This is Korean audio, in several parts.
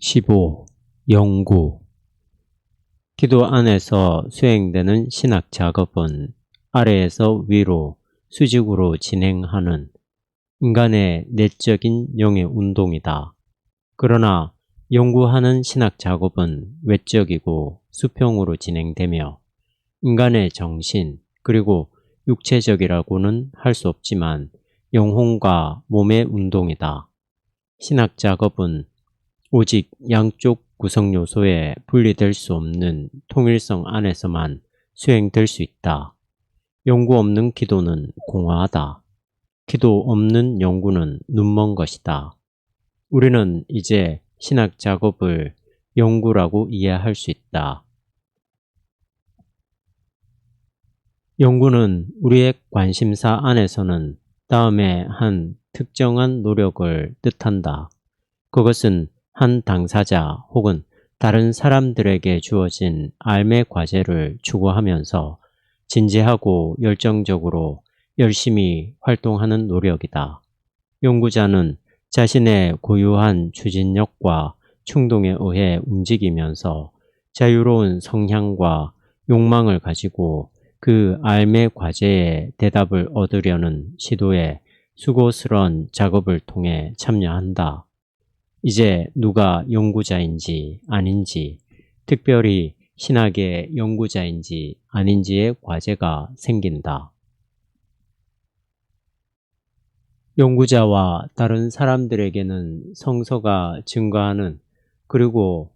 15. 연구. 기도 안에서 수행되는 신학 작업은 아래에서 위로 수직으로 진행하는 인간의 내적인 영의 운동이다. 그러나 연구하는 신학 작업은 외적이고 수평으로 진행되며 인간의 정신 그리고 육체적이라고는 할 수 없지만 영혼과 몸의 운동이다. 신학 작업은 오직 양쪽 구성 요소에 분리될 수 없는 통일성 안에서만 수행될 수 있다. 연구 없는 기도는 공허하다. 기도 없는 연구는 눈먼 것이다. 우리는 이제 신학 작업을 연구라고 이해할 수 있다. 연구는 우리의 관심사 안에서는 다음에 한 특정한 노력을 뜻한다. 그것은 한 당사자 혹은 다른 사람들에게 주어진 삶의 과제를 추구하면서 진지하고 열정적으로 열심히 활동하는 노력이다. 연구자는 자신의 고유한 추진력과 충동에 의해 움직이면서 자유로운 성향과 욕망을 가지고 그 삶의 과제에 대답을 얻으려는 시도에 수고스러운 작업을 통해 참여한다. 이제 누가 연구자인지 아닌지, 특별히 신학의 연구자인지 아닌지의 과제가 생긴다. 연구자와 다른 사람들에게는 성서가 증거하는 그리고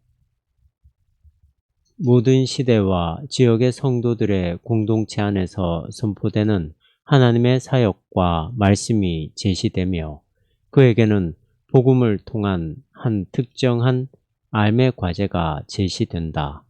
모든 시대와 지역의 성도들의 공동체 안에서 선포되는 하나님의 사역과 말씀이 제시되며 그에게는 복음을 통한 한 특정한 삶의 과제가 제시된다.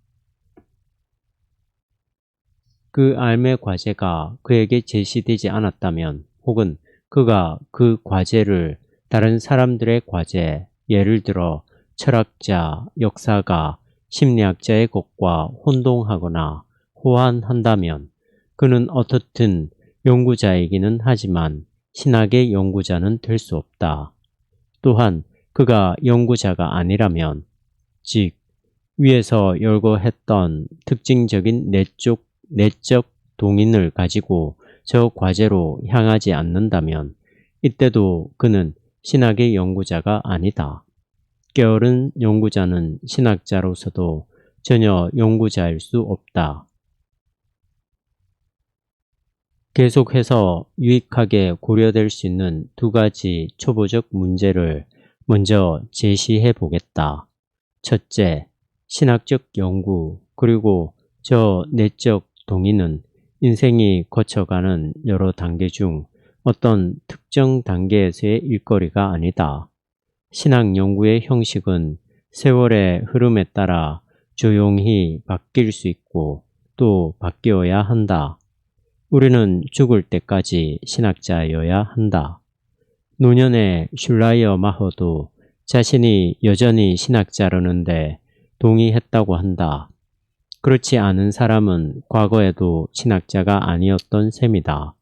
그 삶의 과제가 그에게 제시되지 않았다면 혹은 그가 그 과제를 다른 사람들의 과제, 예를 들어 철학자, 역사가, 심리학자의 것과 혼동하거나 호환한다면 그는 어떻든 연구자이기는 하지만 신학의 연구자는 될 수 없다. 또한 그가 연구자가 아니라면, 즉 위에서 열거했던 특징적인 내적 동인을 가지고 저 과제로 향하지 않는다면 이때도 그는 신학의 연구자가 아니다. 게으른 연구자는 신학자로서도 전혀 연구자일 수 없다. 계속해서 유익하게 고려될 수 있는 두 가지 초보적 문제를 먼저 제시해 보겠다. 첫째, 신학적 연구 그리고 저 내적 동의는 인생이 거쳐가는 여러 단계 중 어떤 특정 단계에서의 일거리가 아니다. 신학 연구의 형식은 세월의 흐름에 따라 조용히 바뀔 수 있고 또 바뀌어야 한다. 우리는 죽을 때까지 신학자여야 한다. 노년의 슐라이어 마허도 자신이 여전히 신학자라는데 동의했다고 한다. 그렇지 않은 사람은 과거에도 신학자가 아니었던 셈이다.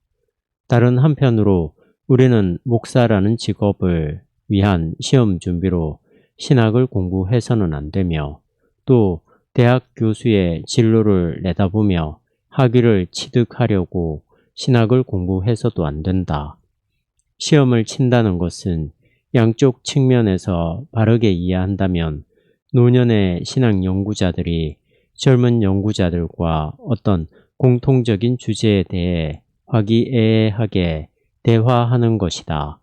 다른 한편으로 우리는 목사라는 직업을 위한 시험 준비로 신학을 공부해서는 안 되며 또 대학 교수의 진로를 내다보며 학위를 취득하려고 신학을 공부해서도 안 된다. 시험을 친다는 것은 양쪽 측면에서 바르게 이해한다면 노년의 신학 연구자들이 젊은 연구자들과 어떤 공통적인 주제에 대해 화기애애하게 대화하는 것이다.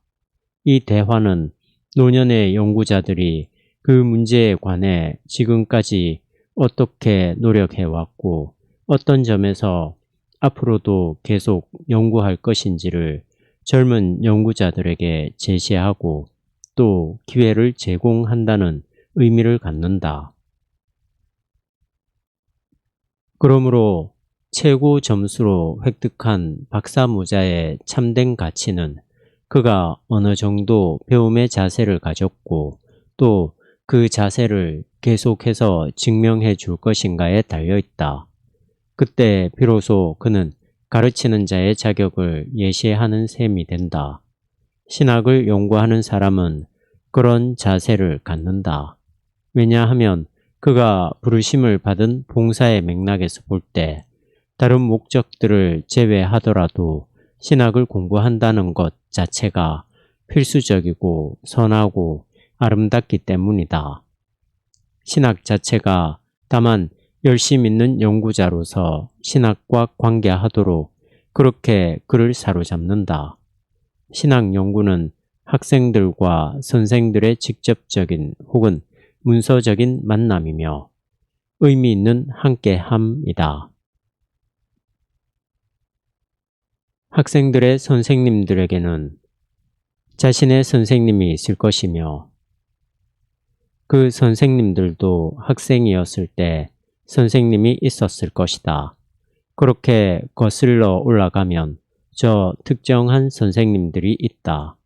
이 대화는 노년의 연구자들이 그 문제에 관해 지금까지 어떻게 노력해왔고 어떤 점에서 앞으로도 계속 연구할 것인지를 젊은 연구자들에게 제시하고 또 기회를 제공한다는 의미를 갖는다. 그러므로 최고 점수로 획득한 박사모자의 참된 가치는 그가 어느 정도 배움의 자세를 가졌고 또 그 자세를 계속해서 증명해 줄 것인가에 달려 있다. 그때 비로소 그는 가르치는 자의 자격을 예시하는 셈이 된다. 신학을 연구하는 사람은 그런 자세를 갖는다. 왜냐하면 그가 부르심을 받은 봉사의 맥락에서 볼 때 다른 목적들을 제외하더라도 신학을 공부한다는 것 자체가 필수적이고 선하고 아름답기 때문이다. 신학 자체가 다만 열심 있는 연구자로서 신학과 관계하도록 그렇게 그를 사로잡는다. 신학 연구는 학생들과 선생들의 직접적인 혹은 문서적인 만남이며 의미 있는 함께함이다. 학생들의 선생님들에게는 자신의 선생님이 있을 것이며 그 선생님들도 학생이었을 때 선생님이 있었을 것이다. 그렇게 거슬러 올라가면 저 특정한 선생님들이 있다.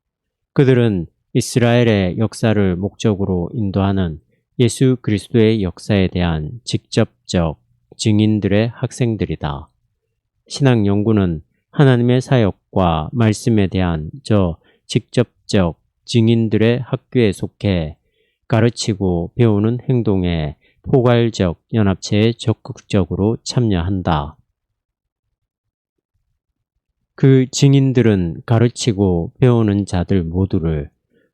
그들은 이스라엘의 역사를 목적으로 인도하는 예수 그리스도의 역사에 대한 직접적 증인들의 학생들이다. 신학 연구는 하나님의 사역과 말씀에 대한 저 직접적 증인들의 학교에 속해 가르치고 배우는 행동에 포괄적 연합체에 적극적으로 참여한다. 그 증인들은 가르치고 배우는 자들 모두를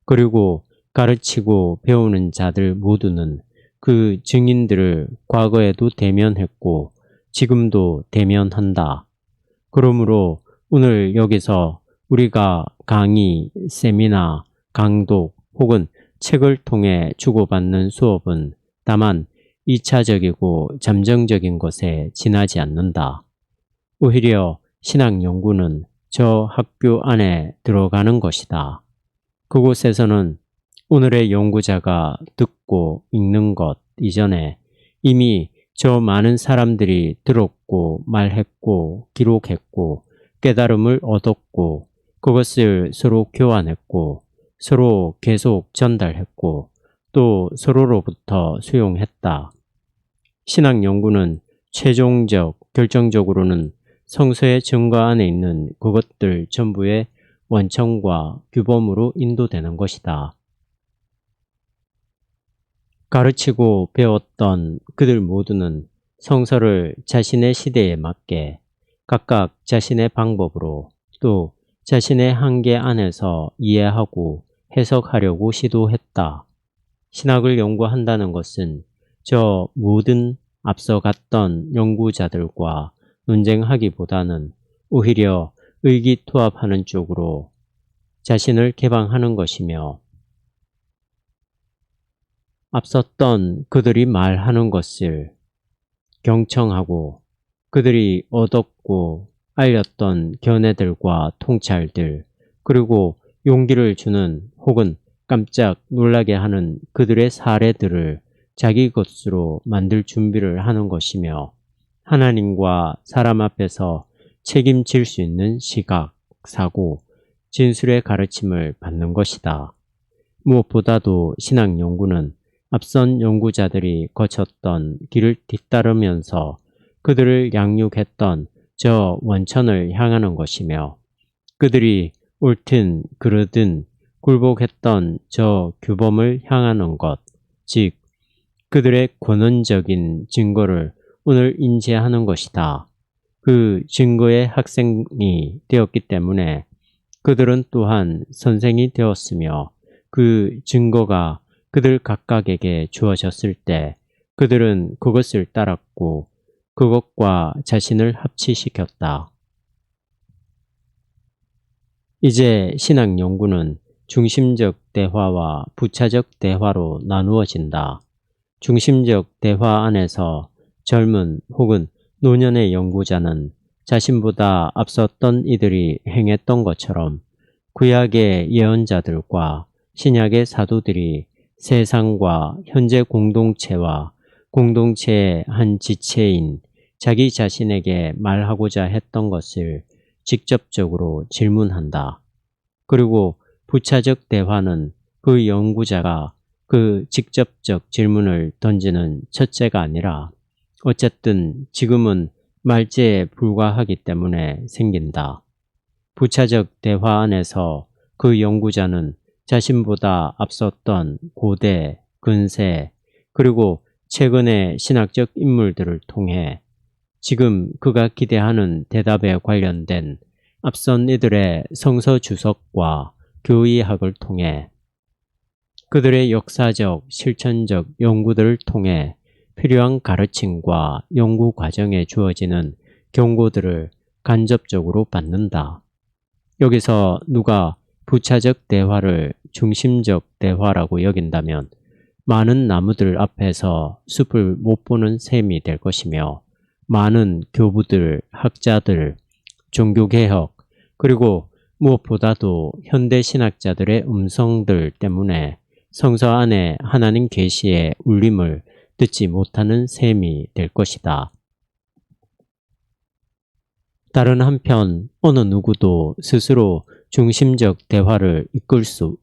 그리고 가르치고 배우는 자들 모두는 그 증인들을 과거에도 대면했고 지금도 대면한다. 그러므로 오늘 여기서 우리가 강의, 세미나, 강독 혹은 책을 통해 주고받는 수업은 다만 2차적이고 잠정적인 것에 지나지 않는다. 오히려 신학 연구는 저 학교 안에 들어가는 것이다. 그곳에서는 오늘의 연구자가 듣고 읽는 것 이전에 이미 저 많은 사람들이 들었고 말했고 기록했고 깨달음을 얻었고 그것을 서로 교환했고 서로 계속 전달했고 또 서로로부터 수용했다. 신학 연구는 최종적, 결정적으로는 성서의 증거 안에 있는 그것들 전부의 원천과 규범으로 인도되는 것이다. 가르치고 배웠던 그들 모두는 성서를 자신의 시대에 맞게 각각 자신의 방법으로 또 자신의 한계 안에서 이해하고 해석하려고 시도했다. 신학을 연구한다는 것은 저 모든 앞서 갔던 연구자들과 논쟁하기보다는 오히려 의기투합하는 쪽으로 자신을 개방하는 것이며 앞섰던 그들이 말하는 것을 경청하고 그들이 얻었고 알렸던 견해들과 통찰들 그리고 용기를 주는 혹은 깜짝 놀라게 하는 그들의 사례들을 자기 것으로 만들 준비를 하는 것이며 하나님과 사람 앞에서 책임질 수 있는 시각, 사고, 진술의 가르침을 받는 것이다. 무엇보다도 신학 연구는 앞선 연구자들이 거쳤던 길을 뒤따르면서 그들을 양육했던 저 원천을 향하는 것이며 그들이 옳든 그르든 굴복했던 저 규범을 향하는 것, 즉 그들의 권원적인 증거를 오늘 인지하는 것이다. 그 증거의 학생이 되었기 때문에 그들은 또한 선생이 되었으며 그 증거가 그들 각각에게 주어졌을 때 그들은 그것을 따랐고 그것과 자신을 합치시켰다. 이제 신학 연구는 중심적 대화와 부차적 대화로 나누어진다. 중심적 대화 안에서 젊은 혹은 노년의 연구자는 자신보다 앞섰던 이들이 행했던 것처럼 구약의 예언자들과 신약의 사도들이 세상과 현재 공동체와 공동체의 한 지체인 자기 자신에게 말하고자 했던 것을 직접적으로 질문한다. 그리고 부차적 대화는 그 연구자가 그 직접적 질문을 던지는 첫째가 아니라 어쨌든 지금은 말재에 불과하기 때문에 생긴다. 부차적 대화 안에서 그 연구자는 자신보다 앞섰던 고대, 근세, 그리고 최근의 신학적 인물들을 통해 지금 그가 기대하는 대답에 관련된 앞선 이들의 성서 주석과 교의학을 통해 그들의 역사적, 실천적 연구들을 통해 필요한 가르침과 연구 과정에 주어지는 경고들을 간접적으로 받는다. 여기서 누가 부차적 대화를 중심적 대화라고 여긴다면 많은 나무들 앞에서 숲을 못 보는 셈이 될 것이며 많은 교부들, 학자들, 종교개혁, 그리고 무엇보다도 현대신학자들의 음성들 때문에 성서 안에 하나님 계시의 울림을 듣지 못하는 셈이 될 것이다. 다른 한편 어느 누구도 스스로 중심적 대화를 이끌 수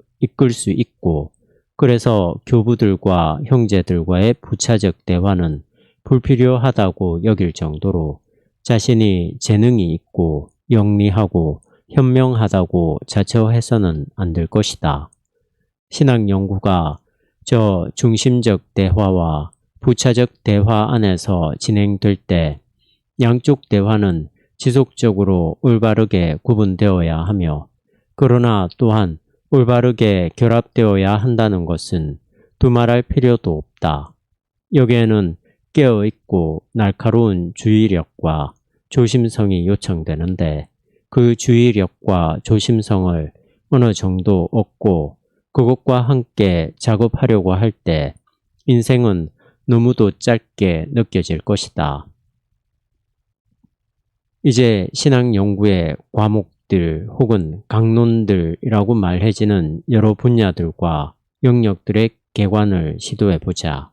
있고 그래서 교부들과 형제들과의 부차적 대화는 불필요하다고 여길 정도로 자신이 재능이 있고 영리하고 현명하다고 자처해서는 안 될 것이다. 신학 연구가 저 중심적 대화와 부차적 대화 안에서 진행될 때 양쪽 대화는 지속적으로 올바르게 구분되어야 하며 그러나 또한 올바르게 결합되어야 한다는 것은 두말할 필요도 없다. 여기에는 깨어있고 날카로운 주의력과 조심성이 요청되는데 그 주의력과 조심성을 어느 정도 얻고 그것과 함께 작업하려고 할 때 인생은 너무도 짧게 느껴질 것이다. 이제 신학 연구의 과목들 혹은 강론들이라고 말해지는 여러 분야들과 영역들의 개관을 시도해보자.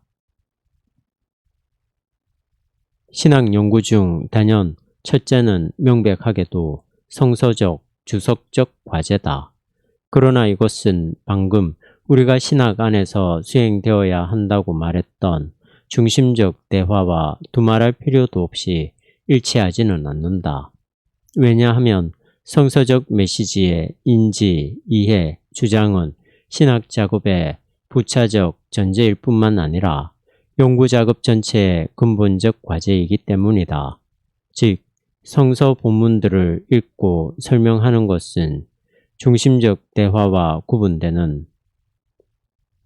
신학 연구 중 단연 첫째는 명백하게도 성서적, 주석적 과제다. 그러나 이것은 방금 우리가 신학 안에서 수행되어야 한다고 말했던 중심적 대화와 두말할 필요도 없이 일치하지는 않는다. 왜냐하면 성서적 메시지의 인지, 이해, 주장은 신학 작업의 부차적 전제일 뿐만 아니라 연구 작업 전체의 근본적 과제이기 때문이다. 즉, 성서 본문들을 읽고 설명하는 것은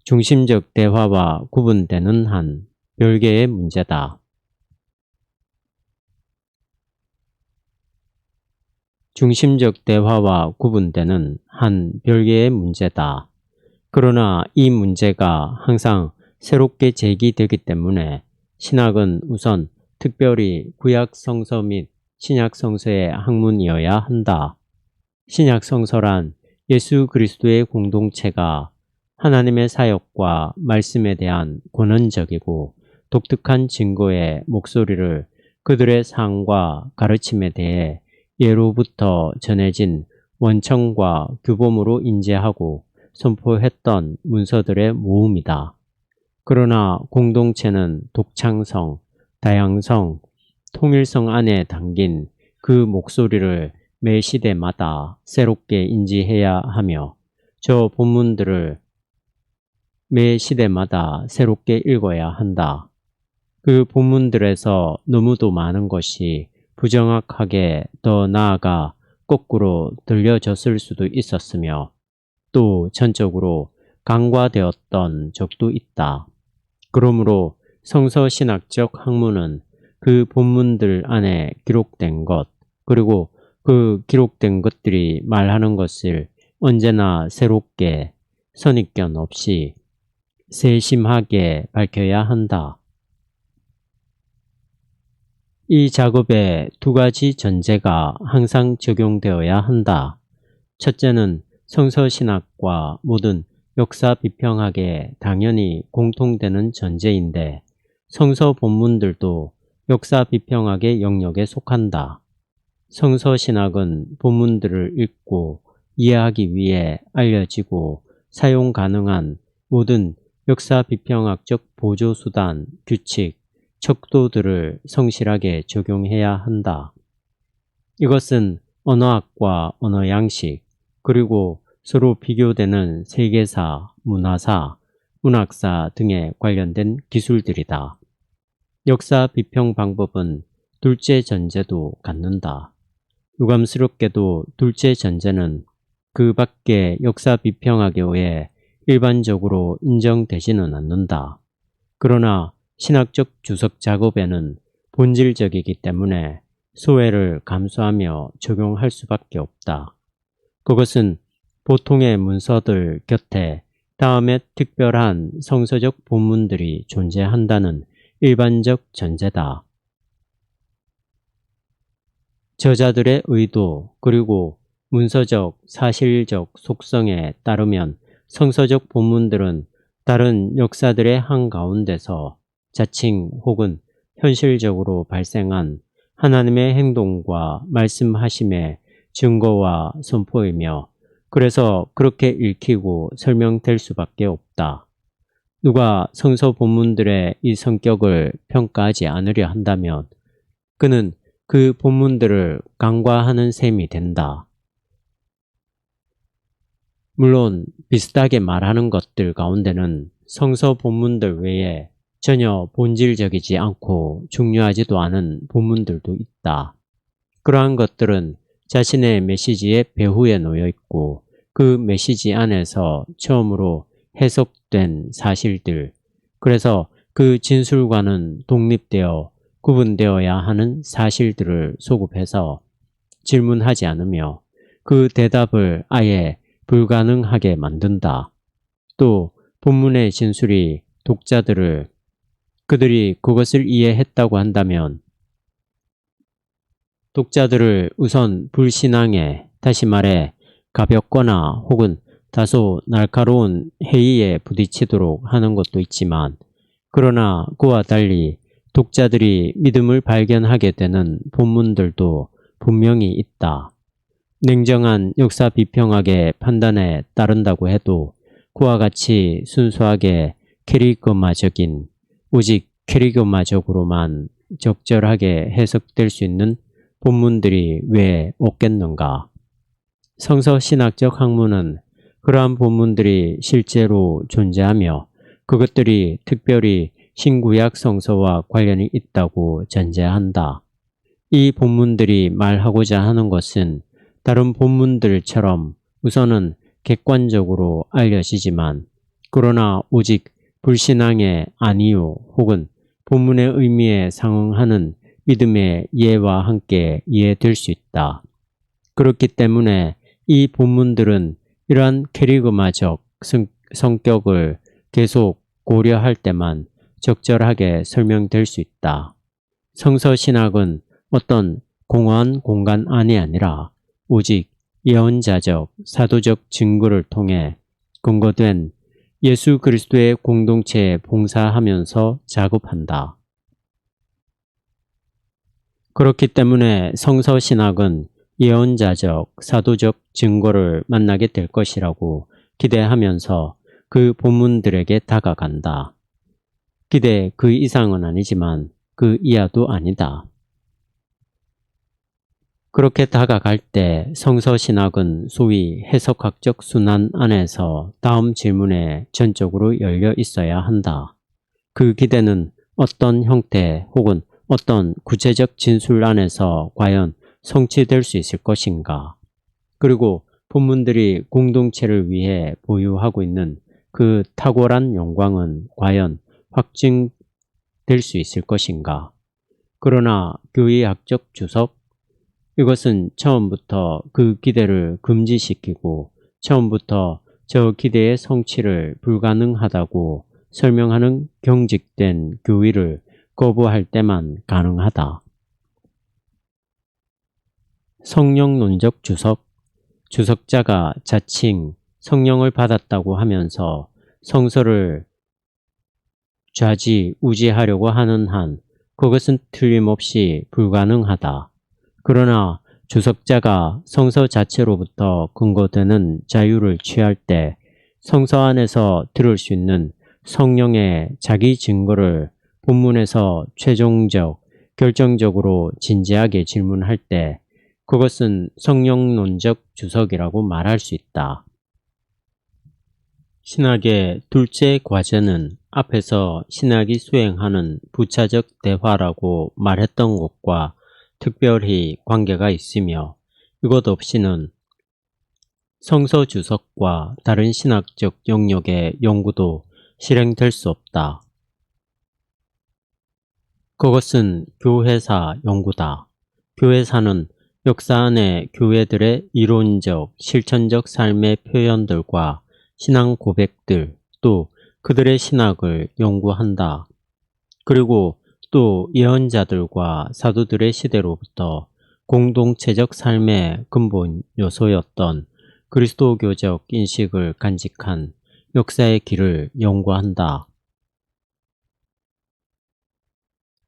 중심적 대화와 구분되는 한 별개의 문제다. 중심적 대화와 구분되는 한 별개의 문제다. 그러나 이 문제가 항상 새롭게 제기되기 때문에 신학은 우선 특별히 구약 성서 및 신약 성서의 학문이어야 한다. 신약 성서란 예수 그리스도의 공동체가 하나님의 사역과 말씀에 대한 권언적이고 독특한 증거의 목소리를 그들의 삶과 가르침에 대해 예로부터 전해진 원청과 규범으로 인지하고 선포했던 문서들의 모음이다. 그러나 공동체는 독창성, 다양성, 통일성 안에 담긴 그 목소리를 매 시대마다 새롭게 인지해야 하며 저 본문들을 매 시대마다 새롭게 읽어야 한다. 그 본문들에서 너무도 많은 것이 부정확하게 더 나아가 거꾸로 들려졌을 수도 있었으며 또 전적으로 간과되었던 적도 있다. 그러므로 성서신학적 학문은 그 본문들 안에 기록된 것 그리고 그 기록된 것들이 말하는 것을 언제나 새롭게 선입견 없이 세심하게 밝혀야 한다. 이 작업에 두 가지 전제가 항상 적용되어야 한다. 첫째는 성서신학과 모든 역사 비평학에 당연히 공통되는 전제인데 성서 본문들도 역사 비평학의 영역에 속한다. 성서신학은 본문들을 읽고 이해하기 위해 알려지고 사용 가능한 모든 역사 비평학적 보조수단, 규칙, 척도들을 성실하게 적용해야 한다. 이것은 언어학과 언어양식, 그리고 서로 비교되는 세계사, 문화사, 문학사 등에 관련된 기술들이다. 역사 비평 방법은 둘째 전제도 갖는다. 유감스럽게도 둘째 전제는 그 밖의 역사 비평학에 의해 일반적으로 인정되지는 않는다. 그러나 신학적 주석 작업에는 본질적이기 때문에 소외를 감수하며 적용할 수밖에 없다. 그것은 보통의 문서들 곁에 다음에 특별한 성서적 본문들이 존재한다는 일반적 전제다. 저자들의 의도 그리고 문서적, 사실적 속성에 따르면 성서적 본문들은 다른 역사들의 한가운데서 자칭 혹은 현실적으로 발생한 하나님의 행동과 말씀하심의 증거와 선포이며 그래서 그렇게 읽히고 설명될 수밖에 없다. 누가 성서 본문들의 이 성격을 평가하지 않으려 한다면 그는 그 본문들을 간과하는 셈이 된다. 물론 비슷하게 말하는 것들 가운데는 성서 본문들 외에 전혀 본질적이지 않고 중요하지도 않은 본문들도 있다. 그러한 것들은 자신의 메시지의 배후에 놓여 있고 그 메시지 안에서 처음으로 해석된 사실들, 그래서 그 진술과는 독립되어 구분되어야 하는 사실들을 소급해서 질문하지 않으며 그 대답을 아예 불가능하게 만든다. 또 본문의 진술이 독자들을 그들이 그것을 이해했다고 한다면 독자들을 우선 불신앙에, 다시 말해 가볍거나 혹은 다소 날카로운 회의에 부딪히도록 하는 것도 있지만 그러나 그와 달리 독자들이 믿음을 발견하게 되는 본문들도 분명히 있다. 냉정한 역사 비평학의 판단에 따른다고 해도 그와 같이 순수하게 캐리그마적인 오직 캐리그마적으로만 적절하게 해석될 수 있는 본문들이 왜 없겠는가? 성서신학적 학문은 그러한 본문들이 실제로 존재하며 그것들이 특별히 신구약 성서와 관련이 있다고 전제한다. 이 본문들이 말하고자 하는 것은 다른 본문들처럼 우선은 객관적으로 알려지지만 그러나 오직 불신앙의 안이유 혹은 본문의 의미에 상응하는 믿음의 이해와 함께 이해될 수 있다. 그렇기 때문에 이 본문들은 이러한 캐리그마적 성격을 계속 고려할 때만 적절하게 설명될 수 있다. 성서신학은 어떤 공허한 공간 안이 아니라 오직 예언자적, 사도적 증거를 통해 근거된 예수 그리스도의 공동체에 봉사하면서 작업한다. 그렇기 때문에 성서신학은 예언자적, 사도적 증거를 만나게 될 것이라고 기대하면서 그 본문들에게 다가간다. 기대 그 이상은 아니지만 그 이하도 아니다. 그렇게 다가갈 때 성서신학은 소위 해석학적 순환 안에서 다음 질문에 전적으로 열려 있어야 한다. 그 기대는 어떤 형태 혹은 어떤 구체적 진술 안에서 과연 성취될 수 있을 것인가? 그리고 본문들이 공동체를 위해 보유하고 있는 그 탁월한 영광은 과연 확증될 수 있을 것인가? 그러나 교의학적 주석, 이것은 처음부터 그 기대를 금지시키고 처음부터 저 기대의 성취를 불가능하다고 설명하는 경직된 교의를 거부할 때만 가능하다. 성령론적 주석, 주석자가 자칭 성령을 받았다고 하면서 성서를 좌지우지하려고 하는 한 그것은 틀림없이 불가능하다. 그러나 주석자가 성서 자체로부터 근거되는 자유를 취할 때 성서 안에서 들을 수 있는 성령의 자기 증거를 본문에서 최종적, 결정적으로 진지하게 질문할 때 그것은 성령론적 주석이라고 말할 수 있다. 신학의 둘째 과제는 앞에서 신학이 수행하는 부차적 대화라고 말했던 것과 특별히 관계가 있으며 이것 없이는 성서 주석과 다른 신학적 영역의 연구도 실행될 수 없다. 그것은 교회사 연구다. 교회사는 역사 안의 교회들의 이론적, 실천적 삶의 표현들과 신앙 고백들, 또 그들의 신학을 연구한다. 그리고 또 예언자들과 사도들의 시대로부터 공동체적 삶의 근본 요소였던 그리스도교적 인식을 간직한 역사의 길을 연구한다.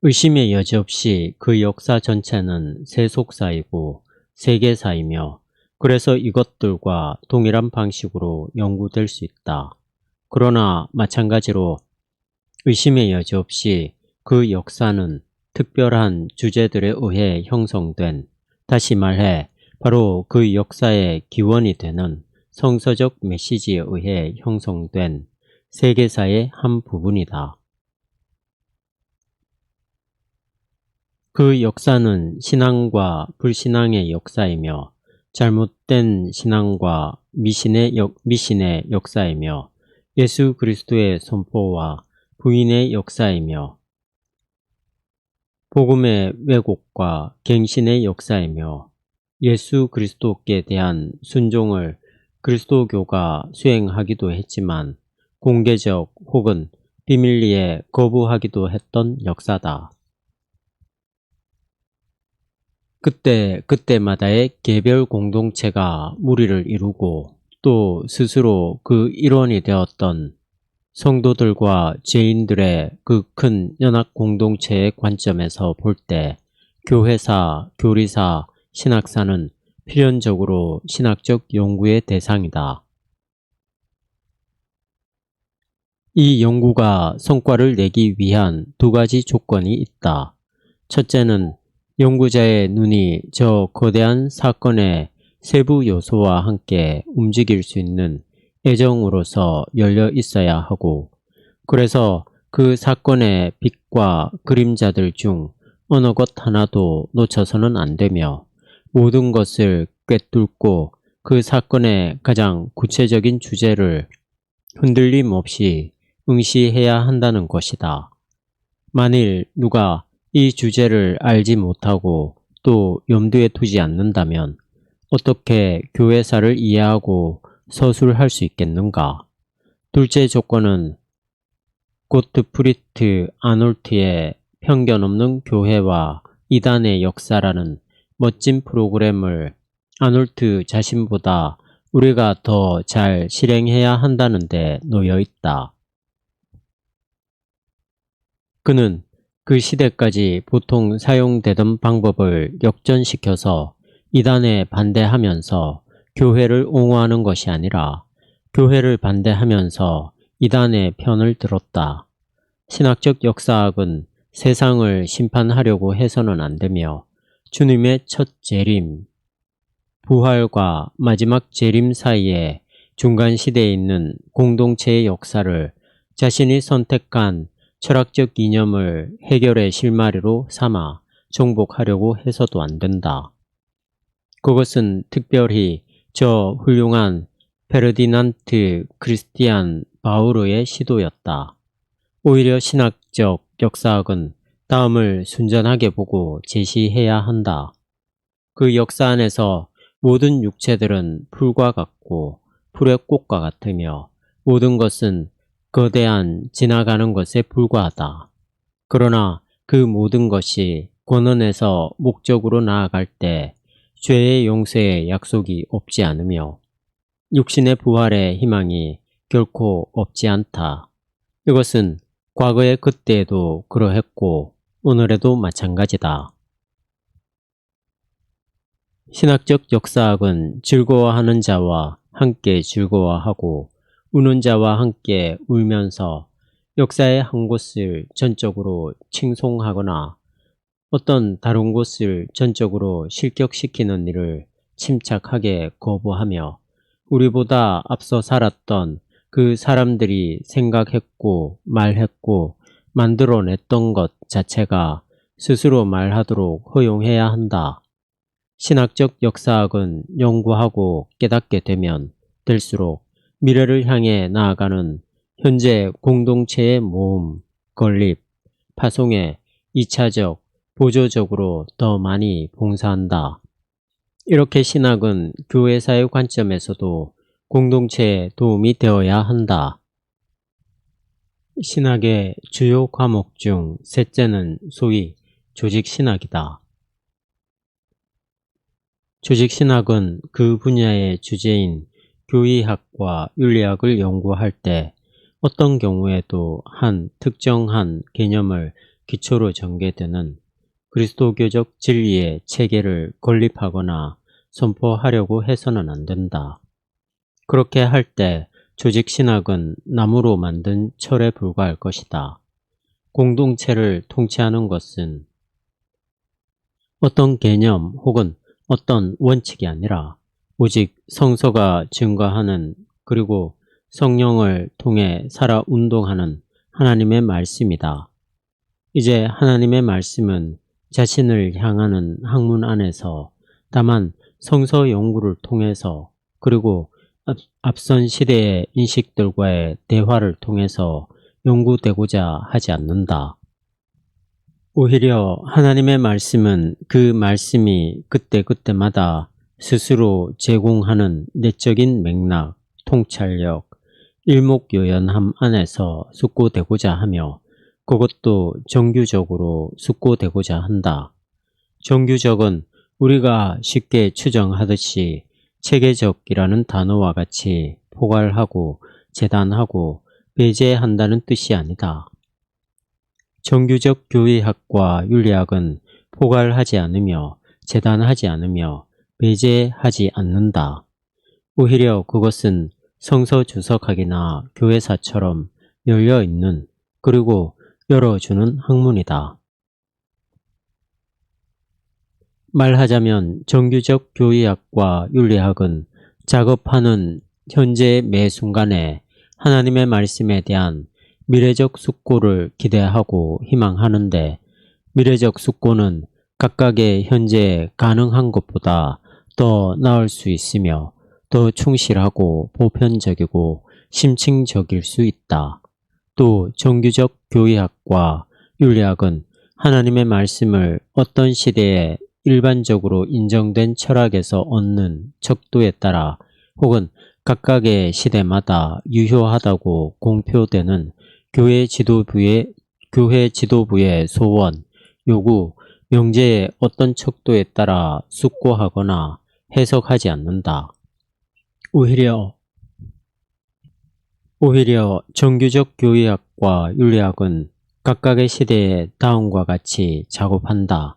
의심의 여지 없이 그 역사 전체는 세속사이고 세계사이며 그래서 이것들과 동일한 방식으로 연구될 수 있다. 그러나 마찬가지로 의심의 여지 없이 그 역사는 특별한 주제들에 의해 형성된, 다시 말해 바로 그 역사의 기원이 되는 성서적 메시지에 의해 형성된 세계사의 한 부분이다. 그 역사는 신앙과 불신앙의 역사이며 잘못된 신앙과 미신의 역사이며 예수 그리스도의 선포와 부인의 역사이며 복음의 왜곡과 갱신의 역사이며 예수 그리스도께 대한 순종을 그리스도교가 수행하기도 했지만 공개적 혹은 비밀리에 거부하기도 했던 역사다. 그때마다의 개별 공동체가 무리를 이루고 또 스스로 그 일원이 되었던 성도들과 죄인들의 그 큰 연합 공동체의 관점에서 볼 때 교회사, 교리사, 신학사는 필연적으로 신학적 연구의 대상이다. 이 연구가 성과를 내기 위한 두 가지 조건이 있다. 첫째는 연구자의 눈이 저 거대한 사건의 세부 요소와 함께 움직일 수 있는 애정으로서 열려 있어야 하고, 그래서 그 사건의 빛과 그림자들 중 어느 것 하나도 놓쳐서는 안 되며 모든 것을 꿰뚫고 그 사건의 가장 구체적인 주제를 흔들림 없이 응시해야 한다는 것이다. 만일 누가 이 주제를 알지 못하고 또 염두에 두지 않는다면 어떻게 교회사를 이해하고 서술할 수 있겠는가? 둘째 조건은 고트프리트 아놀트의 편견 없는 교회와 이단의 역사라는 멋진 프로그램을 아놀트 자신보다 우리가 더 잘 실행해야 한다는 데 놓여 있다. 그는 그 시대까지 보통 사용되던 방법을 역전시켜서 이단에 반대하면서 교회를 옹호하는 것이 아니라 교회를 반대하면서 이단의 편을 들었다. 신학적 역사학은 세상을 심판하려고 해서는 안 되며 주님의 첫 재림, 부활과 마지막 재림 사이에 중간 시대에 있는 공동체의 역사를 자신이 선택한 철학적 이념을 해결의 실마리로 삼아 정복하려고 해서도 안 된다. 그것은 특별히 저 훌륭한 페르디난트 크리스티안 바우르의 시도였다. 오히려 신학적 역사학은 다음을 순전하게 보고 제시해야 한다. 그 역사 안에서 모든 육체들은 풀과 같고 풀의 꽃과 같으며 모든 것은 거대한 지나가는 것에 불과하다. 그러나 그 모든 것이 권원에서 목적으로 나아갈 때 죄의 용서의 약속이 없지 않으며 육신의 부활의 희망이 결코 없지 않다. 이것은 과거의 그때에도 그러했고 오늘에도 마찬가지다. 신학적 역사학은 즐거워하는 자와 함께 즐거워하고 우는 자와 함께 울면서 역사의 한 곳을 전적으로 칭송하거나 어떤 다른 곳을 전적으로 실격시키는 일을 침착하게 거부하며 우리보다 앞서 살았던 그 사람들이 생각했고 말했고 만들어냈던 것 자체가 스스로 말하도록 허용해야 한다. 신학적 역사학은 연구하고 깨닫게 되면 될수록 미래를 향해 나아가는 현재 공동체의 모음, 건립, 파송에 2차적, 보조적으로 더 많이 봉사한다. 이렇게 신학은 교회사의 관점에서도 공동체에 도움이 되어야 한다. 신학의 주요 과목 중 셋째는 소위 조직신학이다. 조직신학은 그 분야의 주제인 교의학과 윤리학을 연구할 때 어떤 경우에도 한 특정한 개념을 기초로 전개되는 그리스도교적 진리의 체계를 건립하거나 선포하려고 해서는 안 된다. 그렇게 할 때 조직신학은 나무로 만든 철에 불과할 것이다. 공동체를 통치하는 것은 어떤 개념 혹은 어떤 원칙이 아니라 오직 성서가 증거하는 그리고 성령을 통해 살아 운동하는 하나님의 말씀이다. 이제 하나님의 말씀은 자신을 향하는 학문 안에서 다만 성서 연구를 통해서 그리고 앞선 시대의 인식들과의 대화를 통해서 연구되고자 하지 않는다. 오히려 하나님의 말씀은 그 말씀이 그때그때마다 스스로 제공하는 내적인 맥락, 통찰력, 일목요연함 안에서 숙고되고자 하며 그것도 정규적으로 숙고되고자 한다. 정규적은 우리가 쉽게 추정하듯이 체계적이라는 단어와 같이 포괄하고 재단하고 배제한다는 뜻이 아니다. 정규적 교의학과 윤리학은 포괄하지 않으며 재단하지 않으며 배제하지 않는다. 오히려 그것은 성서 주석학이나 교회사처럼 열려있는 그리고 열어주는 학문이다. 말하자면 정규적 교의학과 윤리학은 작업하는 현재 매 순간에 하나님의 말씀에 대한 미래적 숙고를 기대하고 희망하는데 미래적 숙고는 각각의 현재 가능한 것보다 더 나을 수 있으며 더 충실하고 보편적이고 심층적일 수 있다. 또 정규적 교의학과 윤리학은 하나님의 말씀을 어떤 시대에 일반적으로 인정된 철학에서 얻는 척도에 따라 혹은 각각의 시대마다 유효하다고 공표되는 교회 지도부의 소원, 요구, 명제의 어떤 척도에 따라 숙고하거나 해석하지 않는다. 오히려 정규적 교의학과 윤리학은 각각의 시대에 다음과 같이 작업한다.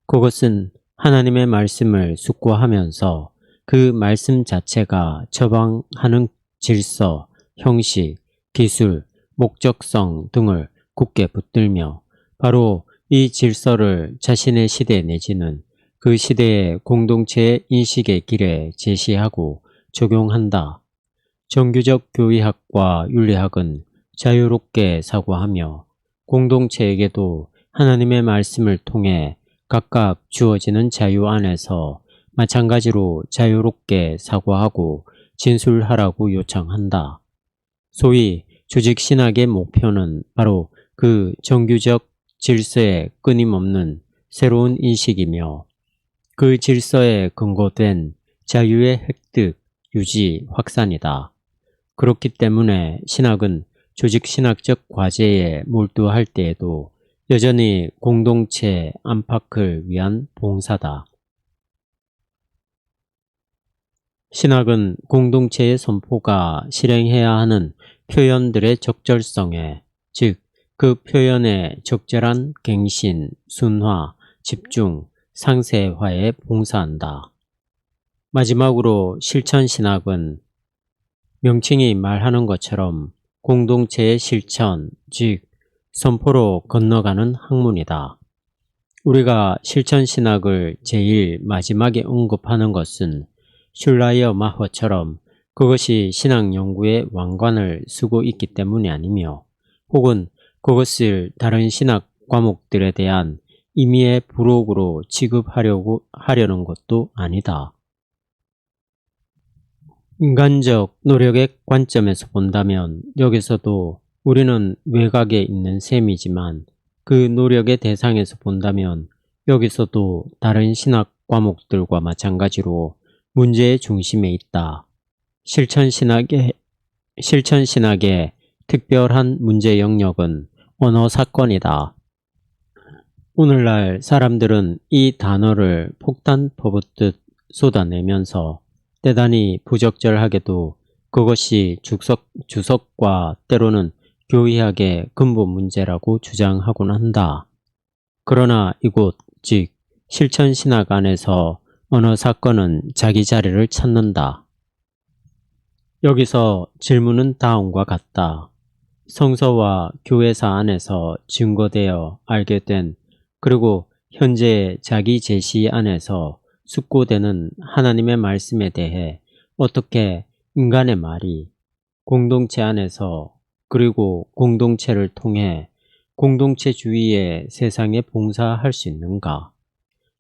그것은 하나님의 말씀을 숙고하면서 그 말씀 자체가 처방하는 질서, 형식, 기술, 목적성 등을 굳게 붙들며 바로 이 질서를 자신의 시대 내지는 그 시대의 공동체의 인식의 길에 제시하고 적용한다. 정규적 교의학과 윤리학은 자유롭게 사고하며 공동체에게도 하나님의 말씀을 통해 각각 주어지는 자유 안에서 마찬가지로 자유롭게 사고하고 진술하라고 요청한다. 소위 조직신학의 목표는 바로 그 정규적 질서의 끊임없는 새로운 인식이며 그 질서에 근거된 자유의 획득, 유지, 확산이다. 그렇기 때문에 신학은 조직신학적 과제에 몰두할 때에도 여전히 공동체 안팎을 위한 봉사다. 신학은 공동체의 선포가 실행해야 하는 표현들의 적절성에, 즉 그 표현의 적절한 갱신, 순화, 집중, 상세화에 봉사한다. 마지막으로 실천신학은 명칭이 말하는 것처럼 공동체의 실천, 즉 선포로 건너가는 학문이다. 우리가 실천신학을 제일 마지막에 언급하는 것은 슐라이어 마허처럼 그것이 신앙 연구의 왕관을 쓰고 있기 때문이 아니며 혹은 그것을 다른 신학 과목들에 대한 임의의 부록으로 하려는 것도 아니다. 인간적 노력의 관점에서 본다면 여기서도 우리는 외곽에 있는 셈이지만 그 노력의 대상에서 본다면 여기서도 다른 신학 과목들과 마찬가지로 문제의 중심에 있다. 실천신학의 특별한 문제 영역은 언어 사건이다. 오늘날 사람들은 이 단어를 폭탄 퍼붓듯 쏟아내면서 대단히 부적절하게도 그것이 주석과 때로는 교의학의 근본 문제라고 주장하곤 한다. 그러나 이곳, 즉 실천신학 안에서 언어 사건은 자기 자리를 찾는다. 여기서 질문은 다음과 같다. 성서와 교회사 안에서 증거되어 알게 된 그리고 현재 자기 제시 안에서 숙고되는 하나님의 말씀에 대해 어떻게 인간의 말이 공동체 안에서 그리고 공동체를 통해 공동체주의의 세상에 봉사할 수 있는가?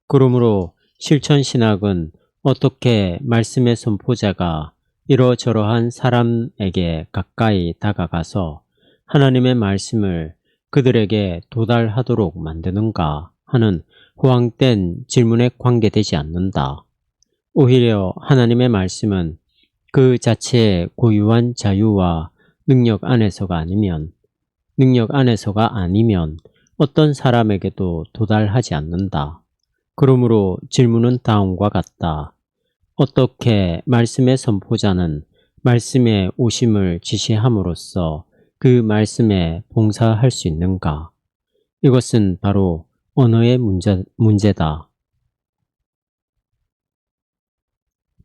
그러므로 실천신학은 어떻게 말씀의 선포자가 이러저러한 사람에게 가까이 다가가서 하나님의 말씀을 그들에게 도달하도록 만드는가 하는 호황된 질문에 관계되지 않는다. 오히려 하나님의 말씀은 그 자체의 고유한 자유와 능력 안에서가 아니면 어떤 사람에게도 도달하지 않는다. 그러므로 질문은 다음과 같다. 어떻게 말씀의 선포자는 말씀의 오심을 지시함으로써 그 말씀에 봉사할 수 있는가? 이것은 바로 언어의 문제다.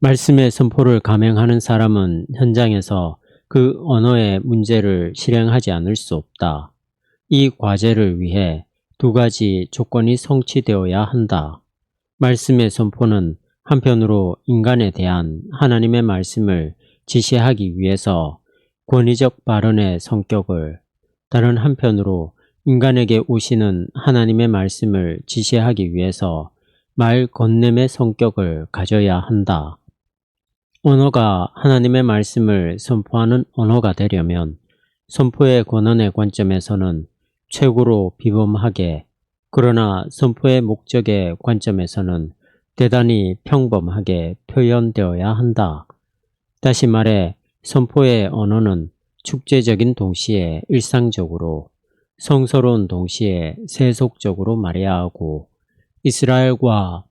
말씀의 선포를 감행하는 사람은 현장에서 그 언어의 문제를 실행하지 않을 수 없다. 이 과제를 위해 두 가지 조건이 성취되어야 한다. 말씀의 선포는 한편으로 인간에 대한 하나님의 말씀을 지시하기 위해서 권위적 발언의 성격을, 다른 한편으로 인간에게 오시는 하나님의 말씀을 지시하기 위해서 말 건냄의 성격을 가져야 한다. 언어가 하나님의 말씀을 선포하는 언어가 되려면 선포의 권한의 관점에서는 최고로 비범하게, 그러나 선포의 목적의 관점에서는 대단히 평범하게 표현되어야 한다. 다시 말해 선포의 언어는 축제적인 동시에 일상적으로, 성스러운 동시에 세속적으로 말해야 하고 이스라엘과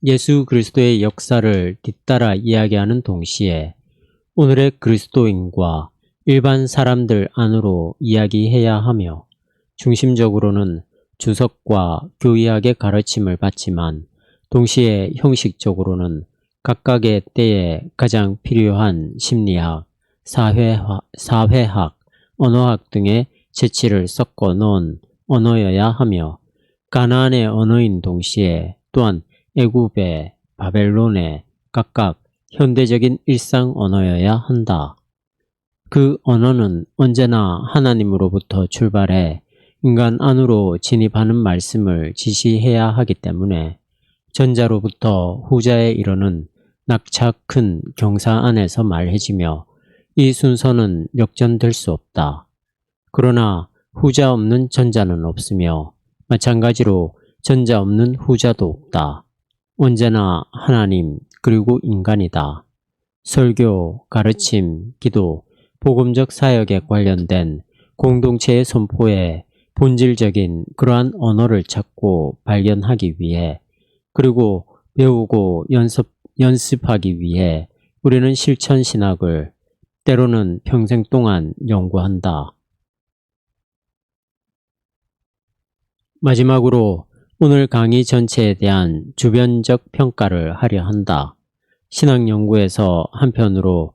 예수 그리스도의 역사를 뒤따라 이야기하는 동시에 오늘의 그리스도인과 일반 사람들 안으로 이야기해야 하며 중심적으로는 주석과 교의학의 가르침을 받지만 동시에 형식적으로는 각각의 때에 가장 필요한 심리학, 사회학, 언어학 등의 재치를 섞어 넣은 언어여야 하며 가나안의 언어인 동시에 또한 애굽의, 바벨론의 각각 현대적인 일상 언어여야 한다. 그 언어는 언제나 하나님으로부터 출발해 인간 안으로 진입하는 말씀을 지시해야 하기 때문에 전자로부터 후자에 이르는 낙차 큰 경사 안에서 말해지며 이 순서는 역전될 수 없다. 그러나 후자 없는 전자는 없으며 마찬가지로 전자 없는 후자도 없다. 언제나 하나님 그리고 인간이다. 설교, 가르침, 기도, 복음적 사역에 관련된 공동체의 선포에 본질적인 그러한 언어를 찾고 발견하기 위해 그리고 배우고 연습하기 위해 우리는 실천신학을 때로는 평생 동안 연구한다. 마지막으로 오늘 강의 전체에 대한 주변적 평가를 하려 한다. 신학연구에서 한편으로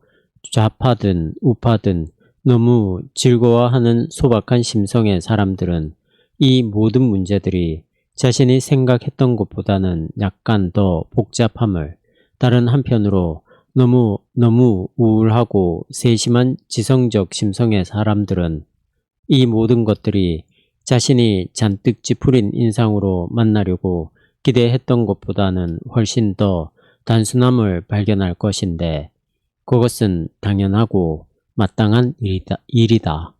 좌파든 우파든 너무 즐거워하는 소박한 심성의 사람들은 이 모든 문제들이 자신이 생각했던 것보다는 약간 더 복잡함을, 다른 한편으로 너무 우울하고 세심한 지성적 심성의 사람들은 이 모든 것들이 자신이 잔뜩 찌푸린 인상으로 만나려고 기대했던 것보다는 훨씬 더 단순함을 발견할 것인데 그것은 당연하고 마땅한 일이다.